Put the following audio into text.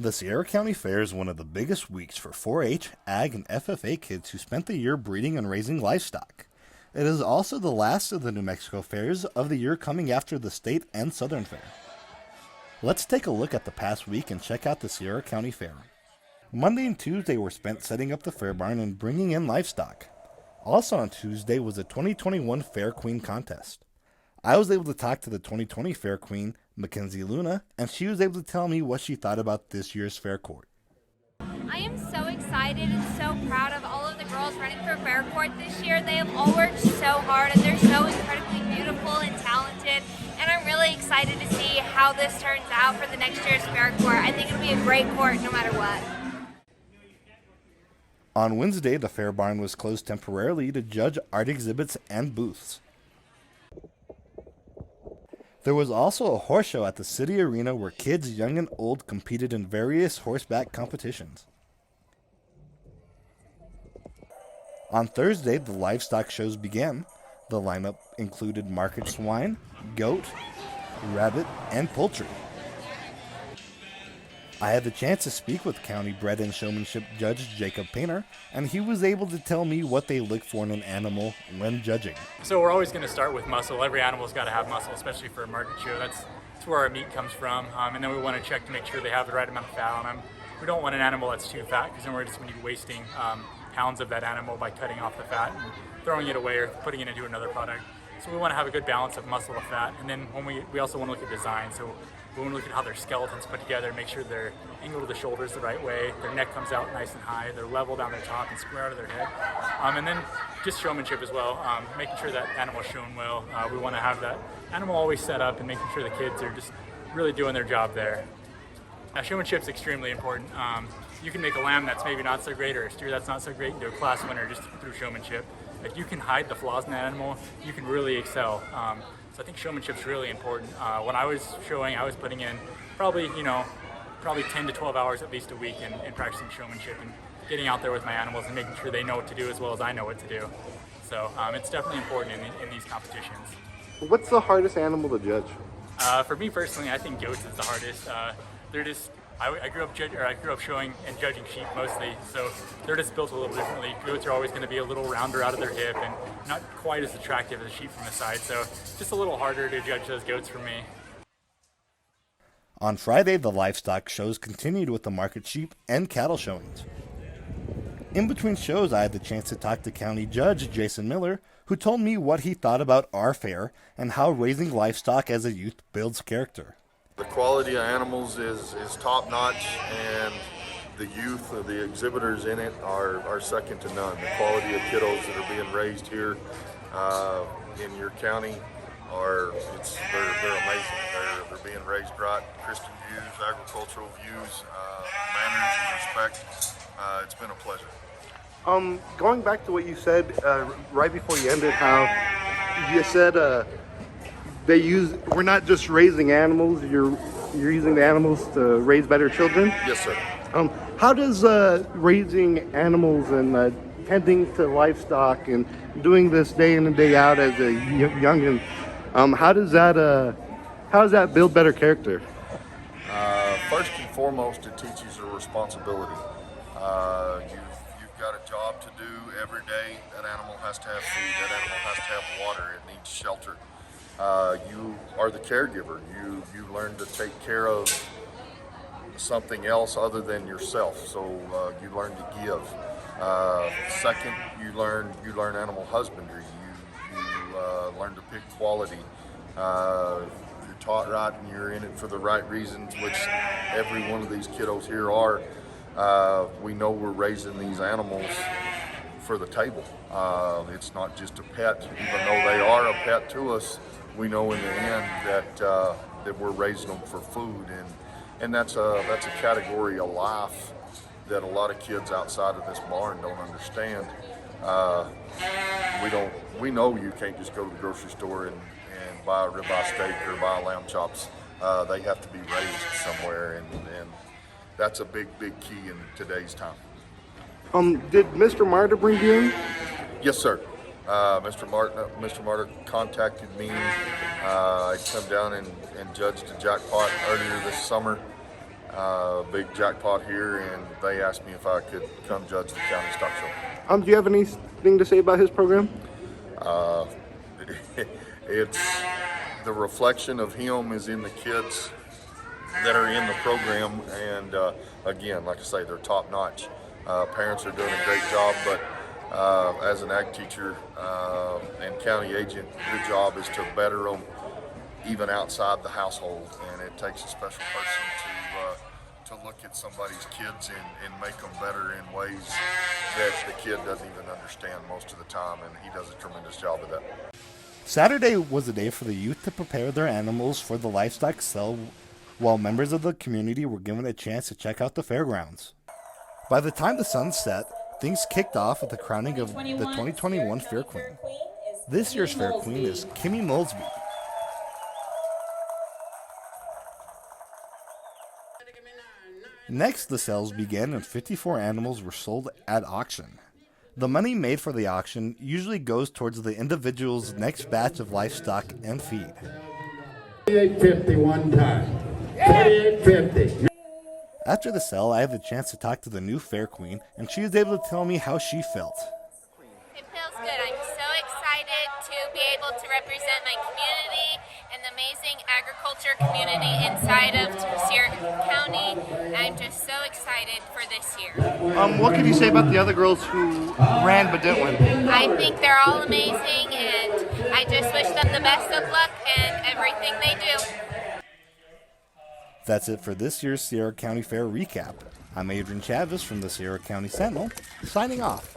The Sierra County Fair is one of the biggest weeks for 4-H, Ag, and FFA kids who spent the year breeding and raising livestock. It is also the last of the New Mexico fairs of the year, coming after the State and Southern Fair. Let's take a look at the past week and check out the Sierra County Fair. Monday and Tuesday were spent setting up the fair barn and bringing in livestock. Also on Tuesday was the 2021 Fair Queen contest. I was able to talk to the 2020 Fair Queen, Mackenzie Luna, and she was able to tell me what she thought about this year's fair court. I am so excited and so proud of all of the girls running for fair court this year. They have all worked so hard and they're so incredibly beautiful and talented, and I'm really excited to see how this turns out for the next year's fair court. I think it'll be a great court no matter what. On Wednesday, the fair barn was closed temporarily to judge art exhibits and booths. There was also a horse show at the city arena where kids young and old competed in various horseback competitions. On Thursday, the livestock shows began. The lineup included market swine, goat, rabbit, and poultry. I had the chance to speak with County Bred and Showmanship Judge Jacob Painter, and he was able to tell me what they look for in an animal when judging. So we're always going to start with muscle. Every animal's got to have muscle, especially for a market show. That's where our meat comes from. And then we want to check to make sure they have the right amount of fat on them. We don't want an animal that's too fat, because then we're just going to be wasting pounds of that animal by cutting off the fat and throwing it away or putting it into another product. So we want to have a good balance of muscle to fat. And then when we also want to look at design. So we want to look at how their skeleton's put together, make sure they're angled to the shoulders the right way, their neck comes out nice and high, they're level down their top and square out of their head. And then just showmanship as well, making sure that animal's shown well. We want to have that animal always set up and making sure the kids are just really doing their job there. Now, showmanship's extremely important. You can make a lamb that's maybe not so great or a steer that's not so great into a class winner just through showmanship. If you can hide the flaws in that animal, you can really excel. So I think showmanship's really important. When I was showing, I was putting in probably 10 to 12 hours at least a week in practicing showmanship and getting out there with my animals and making sure they know what to do as well as I know what to do. So it's definitely important in these competitions. What's the hardest animal to judge? For me personally, I think goats is the hardest. They're just I grew up showing and judging sheep mostly, so they're just built a little differently. Goats are always going to be a little rounder out of their hip and not quite as attractive as sheep from the side, so just a little harder to judge those goats for me. On Friday, the livestock shows continued with the market sheep and cattle showings. In between shows, I had the chance to talk to County Judge Jason Miller, who told me what he thought about our fair and how raising livestock as a youth builds character. The quality of animals is top notch, and the youth, the exhibitors in it are second to none. The quality of kiddos that are being raised here in your county they're amazing. They're being raised right, Christian views, agricultural views, manners and respect. It's been a pleasure. Going back to what you said right before you ended, how you said we're not just raising animals, you're using the animals to raise better children. Yes, sir. How does raising animals and tending to livestock and doing this day in and day out as a youngin', how does that build better character? First and foremost, it teaches a responsibility. You've got a job to do every day. That animal has to have food. That animal has to have water. It needs shelter. You are the caregiver. You learn to take care of something else other than yourself. So you learn to give. Second, you learn animal husbandry. You learn to pick quality. You're taught right, and you're in it for the right reasons, which every one of these kiddos here are. We know we're raising these animals for the table. It's not just a pet, even though they are a pet to us. We know in the end that we're raising them for food, and that's a category of life that a lot of kids outside of this barn don't understand. We know you can't just go to the grocery store and buy a ribeye steak or buy lamb chops. They have to be raised somewhere, and that's a big key in today's time. Did Mr. Marta bring you in? Yes, sir. Mr. Marta contacted me. I come down and judged a jackpot earlier this summer, big jackpot here, and they asked me if I could come judge the county stock show. Do you have anything to say about his program? It's the reflection of him is in the kids that are in the program, and again, like I say, they're top notch. Parents are doing a great job, but as an ag teacher and county agent, your job is to better them even outside the household, and it takes a special person to look at somebody's kids and make them better in ways that the kid doesn't even understand most of the time, and he does a tremendous job of that. Saturday was a day for the youth to prepare their animals for the livestock sale, while members of the community were given a chance to check out the fairgrounds. By the time the sun set, things kicked off with the crowning of the 2021 Fair Queen. This year's Fair Queen is Kimmy Molesby. Next, the sales began and 54 animals were sold at auction. The money made for the auction usually goes towards the individual's next batch of livestock and feed. $28.50 one time. $28.50. After the sale, I had the chance to talk to the new Fair Queen, and she was able to tell me how she felt. It feels good. I'm so excited to be able to represent my community and the amazing agriculture community inside of Sierra County. I'm just so excited for this year. What could you say about the other girls who ran but didn't win? I think they're all amazing, and I just wish them the best of luck in everything they do. That's it for this year's Sierra County Fair recap. I'm Adrian Chavez from the Sierra County Sentinel, signing off.